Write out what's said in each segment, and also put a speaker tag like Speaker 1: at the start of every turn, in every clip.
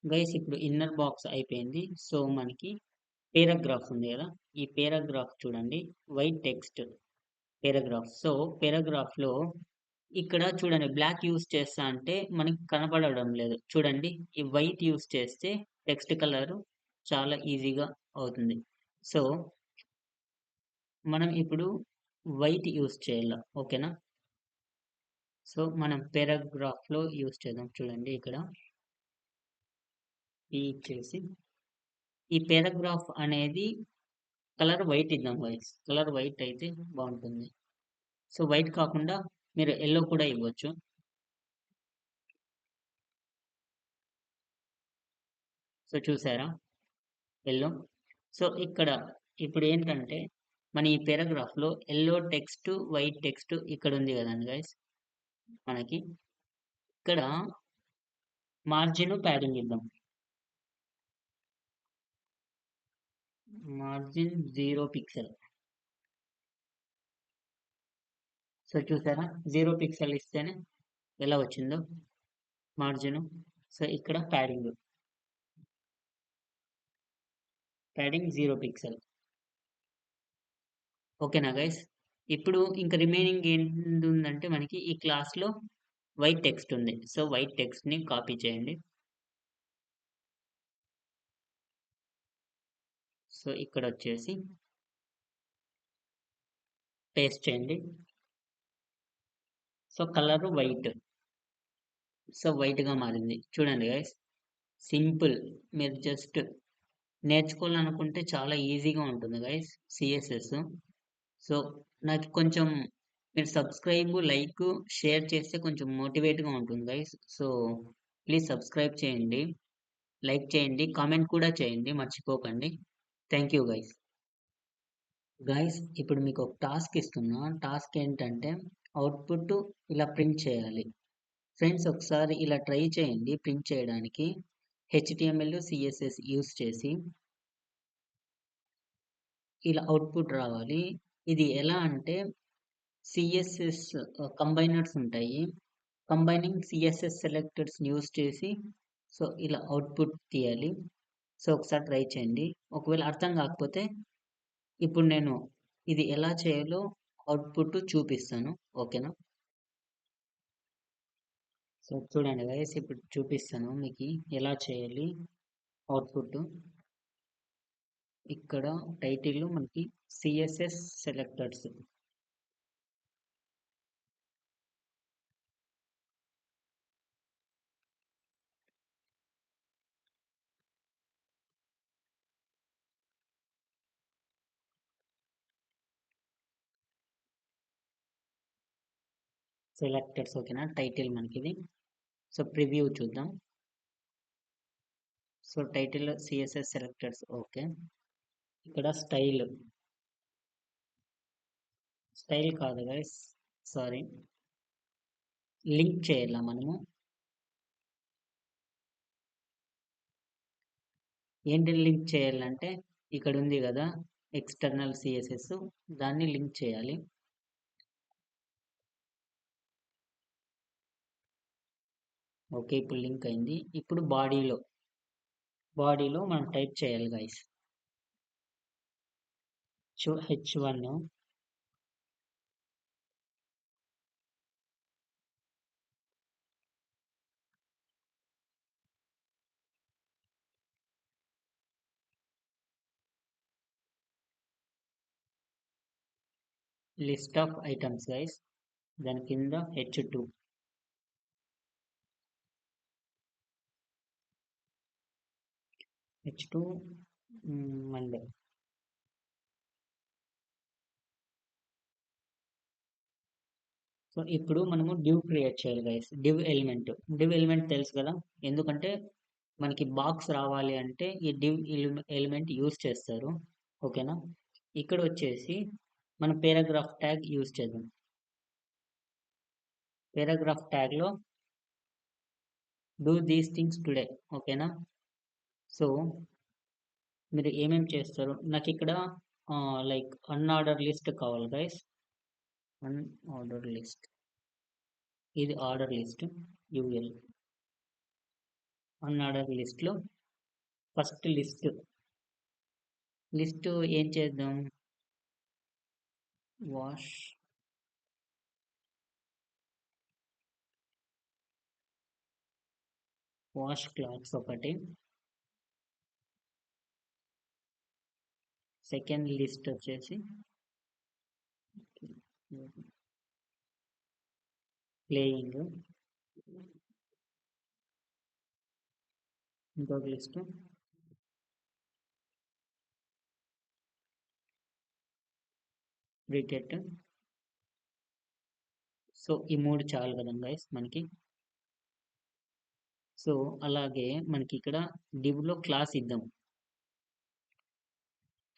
Speaker 1: Guys ఇప్పుడు inner box అయిపోయింది. So, మనకి పేరాగ్రాఫ్ ఉంది గదా! ఈ పేరాగ్రాఫ్ చూడండి. White text paragraph. సో, పేరాగ్రాఫ్‌లో ఇక్కడ చూడండి బ్లాక్ యూజ్ చేస్తా అంటే మనకి కనపడడం లేదు. చూడండి ఈ వైట్ యూజ్ చేస్తే టెక్స్ట్ కలరు చాలా ఈజీగా అవుతుంది. సో, మనం ఇప్పుడు వైట్ యూజ్ చేయాల. ఓకేనా? సో, మనం పేరాగ్రాఫ్‌లో యూజ్ చేద్దాం. చూడండి ఇక్కడ ఈ ఇచ్చేసి ఈ పేరాగ్రాఫ్ అనేది కలర్ వైట్ ఇద్దాం గైస్. కలర్ వైట్ అయితే బావుంటుంది. సో, వైట్ కాకుండా మీరు యెల్లో కూడా ఇవ్వచ్చు. సో, చూసారా? యెల్లో. సో, ఇక్కడ ఇప్పుడేంటంటే మన ఈ పారాగ్రాఫ్‌లో యెల్లో టెక్స్ట్, వైట్ టెక్స్ట్ ఇక్కడుంది గదండీ గైస్ మనకి. ఇక్కడ మార్జిన్, ప్యాడింగ్ ఇద్దాం. Margin 0 pixel. సో, చూసారా? 0 పిక్సెల్ ఇస్తేనే ఎలా వచ్చిందో మార్జిను. సో, ఇక్కడ ప్యాడింగ్ 0 పిక్సెల్. ఓకేనా గైస్? ఇప్పుడు ఇంక రిమైనింగ్ ఏందుందంటే మనకి ఈ క్లాస్‌లో వైట్ టెక్స్ట్ ఉంది. సో, వైట్ టెక్స్ట్‌ని కాపీ చేయండి. సో, ఇక్కడొచ్చేసి పేస్ట్ చేయండి. So, colour white. సో, వైట్‌గా మారింది. చూడండి గైస్. సింపుల్. మీరు జస్ట్ నేర్చుకోవాలనుకుంటే చాలా ఈజీగా ఉంటుంది గైస్ సీఎస్ఎస్. సో, నాకు కొంచెం మీరు సబ్స్క్రైబ్, లైక్, షేర్ చేస్తే కొంచెం మోటివేట్‌గా ఉంటుంది గైస్. సో, ప్లీజ్ సబ్స్క్రైబ్ చేయండి. లైక్ చేయండి. కామెంట్ కూడా చేయండి. మర్చిపోకండి. Thank you guys. గైస్ ఇప్పుడు మీకు ఒక టాస్క్ ఇస్తున్నా. టాస్క్ ఏంటంటే అవుట్‌పుట్ ఇలా ప్రింట్ చేయాలి. ఫ్రెండ్స్ ఒకసారి ఇలా ట్రై చేయండి ప్రింట్ చేయడానికి. హెచ్‌టీఎంఎల్, సీఎస్ఎస్ యూజ్ చేసి ఇలా అవుట్‌పుట్ రావాలి. ఇది ఎలా అంటే సీఎస్ఎస్ కంబైనర్స్ ఉంటాయి. కంబైనింగ్ సీఎస్ఎస్ సెలెక్టర్స్‌ని యూజ్ చేసి సో, ఇలా అవుట్‌పుట్ తీయాలి. సో, ఒకసారి ట్రై చేయండి. ఒకవేళ అర్థం కాకపోతే ఇప్పుడు నేను ఇది ఎలా చేయాలో అవుట్‌పుట్ చూపిస్తాను. ఓకేనా? సో, చూడండి గైస్ ఇప్పుడు చూపిస్తాను మీకి ఎలా చేయాలి అవుట్‌పుట్. ఇక్కడ టైటిల్‌లో మనకి సీఎస్ఎస్ సెలెక్టర్స్. సెలెక్టర్స్ ఓకేనా? టైటిల్ మనకిది. సో, ప్రివ్యూ చూద్దాం. So, title CSS selectors okay. ఇక్కడ స్టైల్ కాదు గైస్. సారీ. లింక్ చేయాలా మనము. ఏంటి లింక్ చేయాలంటే ఇక్కడ ఉంది గదా! ఎక్స్‌టర్నల్ సీఎస్ఎస్ దాన్ని లింక్ చేయాలి. ఓకే. ఇప్పుడు లింక్ అయింది. ఇప్పుడు బాడీలో మనం టైప్ చేయాలి guys. H1 list of items guys. దాని కింద H2 మండే. సో, ఇప్పుడు మనము డివ్ క్రియేట్ చేయాలి గైస్. డివ్ ఎలిమెంట్ తెలుసు కదా! ఎందుకంటే మనకి బాక్స్ రావాలి అంటే ఈ డివ్ ఎలిమెంట్ యూజ్ చేస్తారు. ఓకేనా? ఇక్కడొచ్చేసి మనం పేరాగ్రాఫ్ ట్యాగ్ యూజ్ చేద్దాం. పేరాగ్రాఫ్ ట్యాగ్‌లో డూ దీస్ థింగ్స్ టుడే ఓకేనా? సో, మీరు ఏమేమి చేస్తారు? నాకిక్కడ లైక్ అన్‌ఆర్డర్ లిస్ట్ కావాలి గైస్. Unordered list. ఇది ఆర్డర్ లిస్ట్ యూఎల్. అన్ఆర్డర్ లిస్ట్లో ఫస్ట్ లిస్ట్ ఏం చేద్దాం? వాష్ క్లాత్స్ ఒకటి. సెకండ్ లిస్ట్ వచ్చేసి ప్లేయింగ్. ఇంకొక లిస్ట్ క్రికెట్. సో ఈ 3 చాలు కదా గైస్ మనకి. సో అలాగే మనకి ఇక్కడ డివ్లో క్లాస్ ఇద్దాం.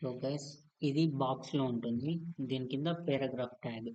Speaker 1: సో గైస్ ఇది బాక్స్లో ఉంటుంది. దీని కింద పారాగ్రాఫ్ ట్యాగ్.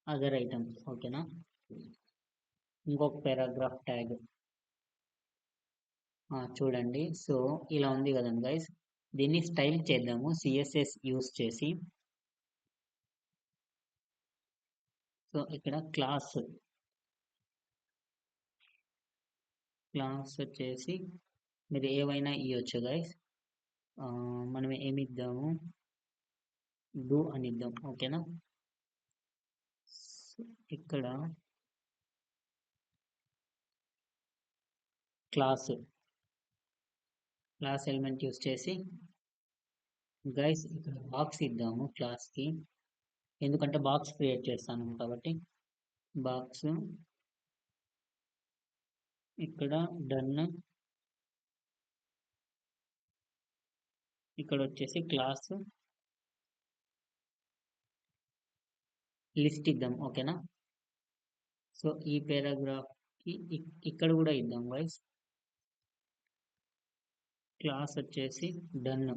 Speaker 1: అదర్ ఐటమ్స్ ఓకేనా. ఇంకొక పారాగ్రాఫ్ ట్యాగ్ చూడండి. సో ఇలా ఉంది కదండి గైస్. దీన్ని స్టైల్ చేద్దాము సిఎస్ఎస్ యూస్ చేసి. సో ఇక్కడ క్లాస్ వచ్చేసి మీరు ఏవైనా ఇవ్వచ్చు గైస్. మనం ఏమి ఇద్దాము, డూ అని ఇద్దాం ఓకేనా. ఇక్కడ క్లాస్ ఎలిమెంట్ యూస్ చేసి గైస్ ఇక్కడ బాక్స్ ఇద్దాము క్లాస్కి. ఎందుకంటే బాక్స్ క్రియేట్ చేస్తాను కాబట్టి బాక్స్. ఇక్కడ డన్. ఇక్కడ వచ్చేసి క్లాస్ లిస్ట్ ఇద్దాం ఓకేనా. సో ఈ పారాగ్రాఫ్కి ఇక్కడ కూడా ఇద్దాం గైస్. క్లాస్ వచ్చేసి డన్.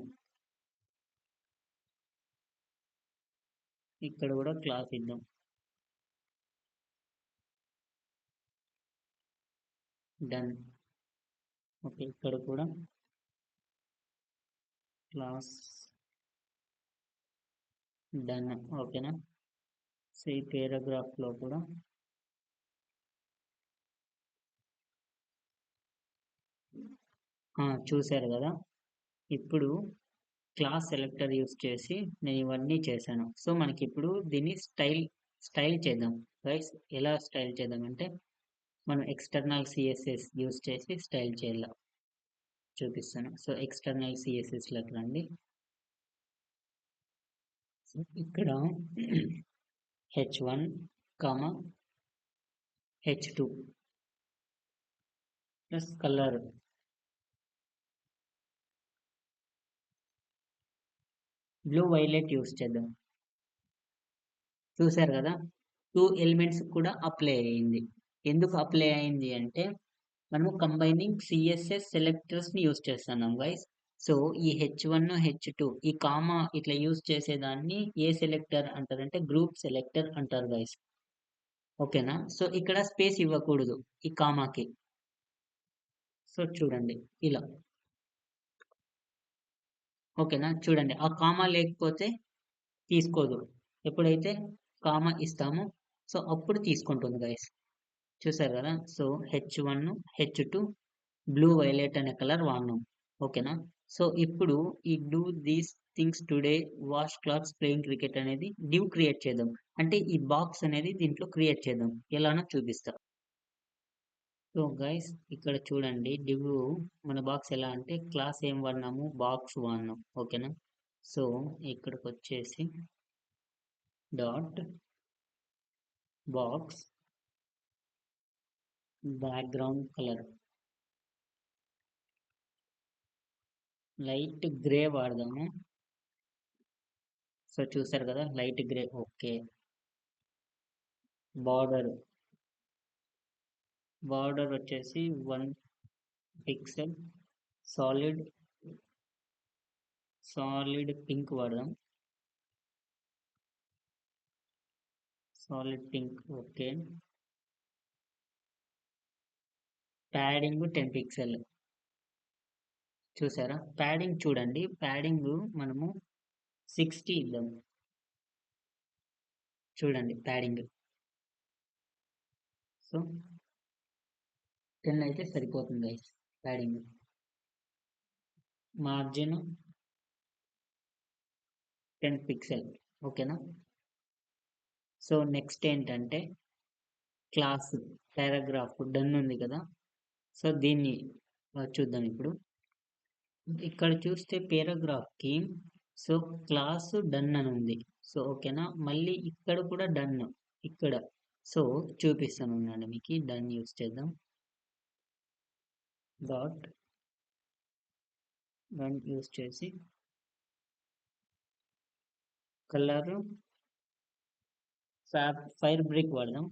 Speaker 1: ఇక్కడ కూడా క్లాస్ ఇద్దాం డన్. ఓకే ఇక్కడ కూడా క్లాస్ డన్ ఓకేనా. సో ఈ పారాగ్రాఫ్లో కూడా చూశారు కదా. ఇప్పుడు క్లాస్ సెలెక్టర్ యూస్ చేసి నేను ఇవన్నీ చేశాను. సో మనకి ఇప్పుడు దీన్ని స్టైల్ చేద్దాం గైస్. ఎలా స్టైల్ చేద్దామంటే మనం ఎక్స్టర్నల్ సిఎస్ఎస్ యూస్ చేసి స్టైల్ చేయాలి. చూపిస్తాను. సో ఎక్స్టర్నల్ సిఎస్ఎస్లోకి రండి. సో ఇక్కడ h1, h2 plus colour blue violet use చేద్దాం. చూసారు కదా 2 ఎలిమెంట్స్ కూడా అప్లై అయ్యింది. ఎందుకు అప్లై అయింది అంటే మనము కంబైనింగ్ సిఎస్ఎస్ సెలెక్టర్స్ ని యూస్ చేస్తున్నాం గైస్. సో ఈ h1 h2 ఈ కామా ఇట్లా యూస్ చేసేదాన్ని ఏ సెలెక్టర్ అంటారంటే గ్రూప్ సెలెక్టర్ అంటారు గైస్ ఓకేనా. సో ఇక్కడ స్పేస్ ఇవ్వకూడదు ఈ కామాకి. సో చూడండి ఇలా ఓకేనా. చూడండి ఆ కామా లేకపోతే తీసుకోదు. ఎప్పుడైతే కామా ఇస్తామో సో అప్పుడు తీసుకుంటుంది గైస్. చూసారు కదా. So h1 h2 blue violet అనే కలర్ వాడినాం ఓకేనా. సో ఇప్పుడు ఈ do these things today wash clothes playing cricket అనేది డివ్ క్రియేట్ చేద్దాం. అంటే ఈ బాక్స్ అనేది దీంట్లో క్రియేట్ చేద్దాం. ఎలానో చూపిస్తా. సో గైస్ ఇక్కడ చూడండి డివ్ మన బాక్స్ ఎలా అంటే క్లాస్ ఏం వాడినాము, బాక్స్ వాడినాం ఓకేనా. సో ఇక్కడికి వచ్చేసి dot box background colour light grey వాడదాము. సో చూసారు కదా లైట్ గ్రే ఓకే. బార్డర్ వచ్చేసి 1 పిక్సెల్ సాలిడ్ పింక్ వాడదాం. Solid pink okay. Padding 10 pixel. చూసారా ప్యాడింగ్ చూడండి. ప్యాడింగ్ మనము 60 ఇద్దాం. చూడండి ప్యాడింగ్. సో 10 అయితే సరిపోతుంది గైస్ ప్యాడింగ్. Margin 10 pixel. ఓకేనా. సో నెక్స్ట్ ఏంటంటే క్లాస్ పారాగ్రాఫ్ డన్ ఉంది కదా. సో దీన్ని చూద్దాం ఇప్పుడు. ఇక్కడ చూస్తే పారాగ్రాఫ్కి సో క్లాస్ డన్ అని ఉంది. సో ఓకేనా. మళ్ళీ ఇక్కడ కూడా డన్ ఇక్కడ. సో చూపిస్తాను ఉండండి మీకు. డన్ యూస్ చేద్దాం. డాట్ డన్ యూస్ చేసి కలర్ ఫైర్ బ్రిక్ వాడదాం.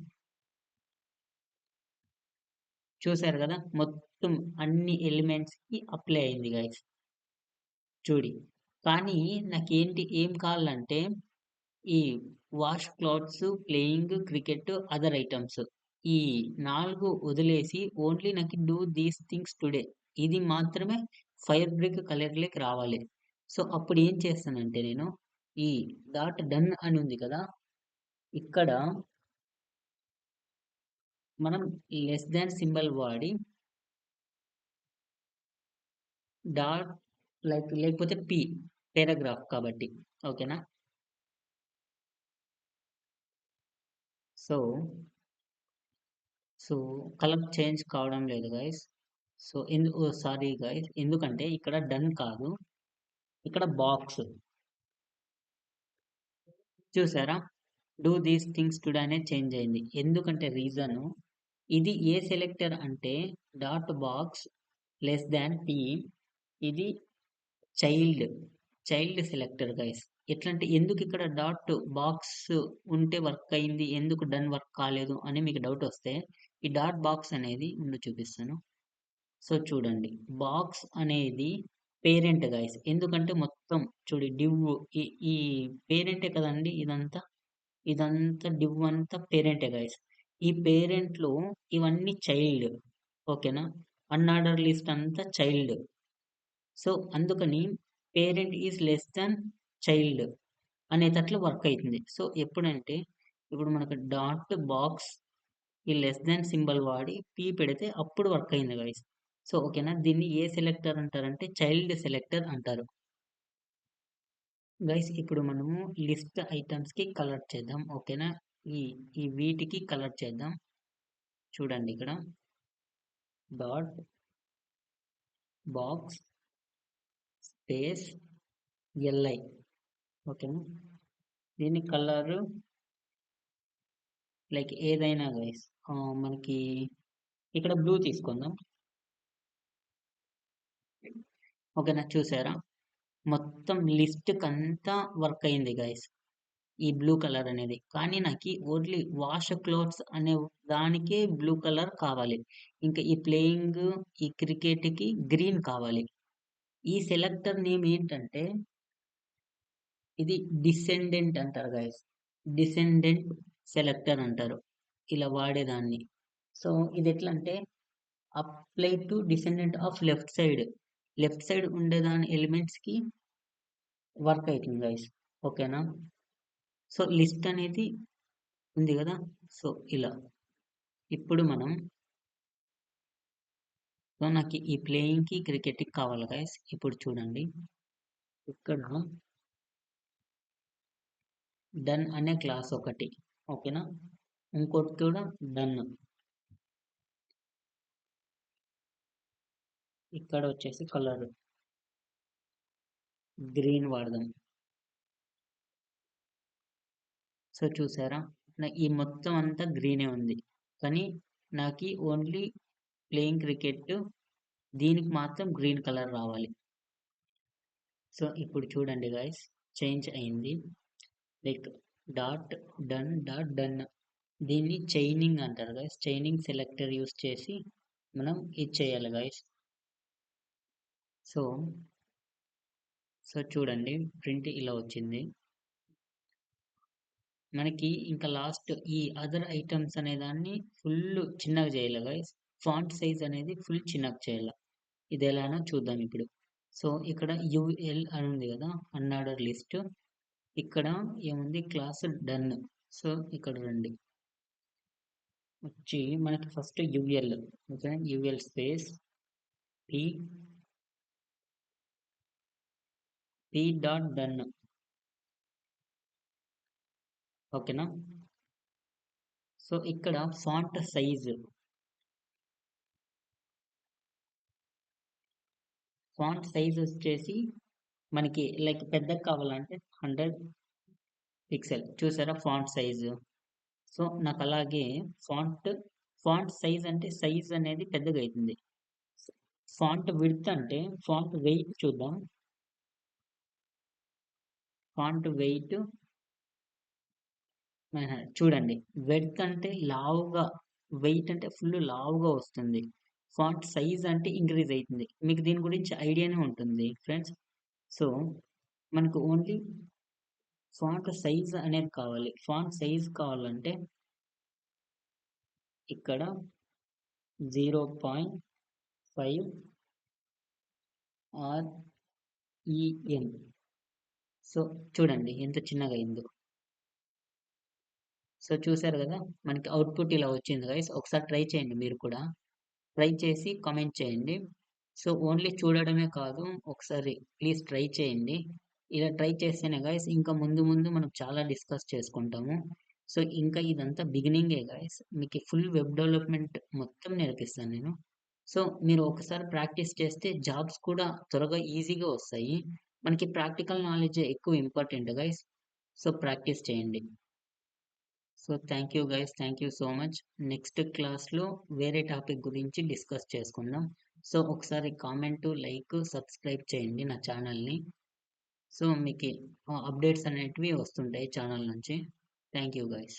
Speaker 1: చూసారు కదా మొత్తం అన్ని ఎలిమెంట్స్కి అప్లై అయింది గైస్. చూడి. కానీ నాకేంటి ఏం కావాలంటే ఈ wash clothes, playing cricket, other items ఈ 4 వదిలేసి ఓన్లీ నాకు డూ దీస్ థింగ్స్ టుడే ఇది మాత్రమే ఫైర్ బ్రిక్ కలర్లోకి రావాలి. సో అప్పుడు ఏం చేస్తానంటే నేను ఈ డాట్ డన్ అని ఉంది కదా. ఇక్కడ మనం లెస్ దాన్ సింబల్ వాడి డాట్ లేకపోతే పి పారాగ్రాఫ్ కాబట్టి. ఓకేనా. సో సో కలర్ చేంజ్ కావడం లేదు గైస్. సో సారీ గైస్, ఎందుకంటే ఇక్కడ డన్ కాదు, ఇక్కడ బాక్స్. చూసారా డూ దీస్ థింగ్స్ టుడే అనే చేంజ్ అయింది. ఎందుకంటే రీజన్ ఇది ఏ సెలెక్టర్ అంటే dot box less than T. ఇది చైల్డ్ చైల్డ్ సెలెక్టర్ గైస్. ఎట్లా అంటే ఎందుకు ఇక్కడ డాట్ బాక్స్ ఉంటే వర్క్ అయింది, ఎందుకు డన్ వర్క్ కాలేదు అని మీకు డౌట్ వస్తే ఈ డాట్ బాక్స్ అనేది చూపిస్తాను. సో చూడండి బాక్స్ అనేది పేరెంట్ గైస్. ఎందుకంటే మొత్తం చూడి డివ్ ఈ ఈ పేరెంటే కదండి. ఇదంతా డివ్ అంతా పేరెంటే గైస్. ఈ పేరెంట్లో ఇవన్నీ చైల్డ్. ఓకేనా. అన్ఆర్డర్ లిస్ట్ అంతా చైల్డ్. సో అందుకని parent is less than child అనేటట్లు వర్క్ అవుతుంది. సో ఎప్పుడంటే ఇప్పుడు మనకు డాట్ బాక్స్ ఈ లెస్ దాన్ సింబల్ వాడి పీ పెడితే అప్పుడు వర్క్ అయింది గైస్. సో ఓకేనా. దీన్ని ఏ సెలెక్టర్ అంటారంటే చైల్డ్ సెలెక్టర్ అంటారు గైస్. ఇప్పుడు మనము లిస్ట్ ఐటమ్స్కి కలర్ చేద్దాం. ఓకేనా. ఈ ఈ వీటికి కలర్ చేద్దాం. చూడండి ఇక్కడ డాట్ బాక్స్ స్పేస్ ఎల్ఐ. ఓకేనా. దీని కలర్ లైక్ ఏదైనా గైస్. మనకి ఇక్కడ బ్లూ తీసుకుందాం. ఓకేనా. చూసారా మొత్తం లిస్ట్ అంతా వర్క్ అయింది గైస్ ఈ బ్లూ కలర్ అనేది. కానీ నాకు ఓన్లీ వాష్ క్లోత్స్ అనే దానికే బ్లూ కలర్ కావాలి. ఇంకా ఈ ప్లేయింగ్ ఈ క్రికెట్కి గ్రీన్ కావాలి. ఈ సెలెక్టర్ నేమ్ ఏంటంటే ఇది డిసెండెంట్ అంటారు గైస్. డిసెండెంట్ సెలెక్టర్ అంటారు ఇలా వాడేదాన్ని. సో ఇది ఎట్లా అంటే apply to descendant of left side ఉండేదాని ఎలిమెంట్స్కి వర్క్ అవుతుంది గైస్. ఓకేనా. సో లిస్ట్ అనేది ఉంది కదా. సో ఇలా ఇప్పుడు మనం సో నాకు ఈ ప్లేయింగ్కి క్రికెట్కి కావాలి గైస్. ఇప్పుడు చూడండి ఇక్కడ డన్ అనే క్లాస్ ఒకటి. ఓకేనా. ఇంకోటి కూడా డన్. ఇక్కడ వచ్చేసి కలర్ గ్రీన్ వాడదాం. సో చూసారా ఈ మొత్తం అంతా గ్రీనే ఉంది. కానీ నాకు ఓన్లీ ప్లేయింగ్ క్రికెట్ దీనికి మాత్రం గ్రీన్ కలర్ రావాలి. సో ఇప్పుడు చూడండి గైస్ చేంజ్ అయింది. Like dot done. దీన్ని చైనింగ్ అంటారు గైస్. చైనింగ్ సెలెక్టర్ యూస్ చేసి మనం ఇది చేయాలి గైస్. సో సో చూడండి ప్రింట్ ఇలా వచ్చింది మనకి. ఇంకా లాస్ట్ ఈ అదర్ ఐటమ్స్ అనే దాన్ని ఫుల్ చిన్నగా చేయాలి గైస్. ఫాంట్ సైజ్ అనేది ఫుల్ చిన్నగా చేయాలి. ఇది ఎలానో చూద్దాం ఇప్పుడు. సో ఇక్కడ యుఎల్ అని ఉంది కదా అన్ఆర్డర్ లిస్ట్. ఇక్కడ ఏముంది క్లాస్ డన్. సో ఇక్కడ రండి. వచ్చి మనకి first UL, okay, UL space P P dot done, ఓకేనా. సో ఇక్కడ ఫాంట్ సైజ్, వచ్చేసి మనకి లైక్ పెద్దగా కావాలంటే 100 పిక్సెల్, చూసారా ఫాంట్ సైజు. సో నాకు అలాగే ఫాంట్ ఫాంట్ సైజ్ అంటే సైజ్ అనేది పెద్దగా అవుతుంది. ఫాంట్ విడ్త్ అంటే ఫాంట్ వెయిట్ చూద్దాం. ఫాంట్ వెయిట్ చూడండి, వెడ్త్ అంటే లావుగా, వెయిట్ అంటే ఫుల్ లావుగా వస్తుంది. ఫాంట్ సైజ్ అంటే ఇంక్రీజ్ అవుతుంది. మీకు దీని గురించి ఐడియానే ఉంటుంది ఫ్రెండ్స్. సో మనకు ఓన్లీ ఫాంట్ సైజ్ అనేది కావాలి. ఫాంట్ సైజ్ కావాలంటే ఇక్కడ 0.5 REM. సో చూడండి ఎంత చిన్నగా అయిందో. సో చూసారు కదా, మనకి అవుట్పుట్ ఇలా వచ్చింది గైస్. ఒకసారి ట్రై చేయండి మీరు కూడా. ట్రై చేసి కామెంట్ చేయండి. సో ఓన్లీ చూడడమే కాదు, ఒకసారి ప్లీజ్ ట్రై చేయండి. ఇలా ట్రై చేస్తేనే గైస్ ఇంకా ముందు ముందు మనం చాలా డిస్కస్ చేసుకుంటాము. సో ఇంకా ఇదంతా బిగినింగే గైస్. మీకు ఫుల్ వెబ్ డెవలప్మెంట్ మొత్తం నేర్పిస్తాను నేను. సో మీరు ఒకసారి ప్రాక్టీస్ చేస్తే జాబ్స్ కూడా త్వరగా ఈజీగా వస్తాయి. మనకి ప్రాక్టికల్ నాలెడ్జ్ ఎక్కువ ఇంపార్టెంట్ గైస్. సో ప్రాక్టీస్ చేయండి. So thank you guys, thank you so much. Next క్లాస్లో వేరే టాపిక్ గురించి డిస్కస్ చేసుకుందాం. సో ఒకసారి కామెంట్, లైక్, సబ్స్క్రైబ్ చేయండి నా ఛానల్ని. సో మీకు అప్డేట్స్ అనేటివి వస్తుంటాయి ఛానల్ నుంచి. Thank you guys.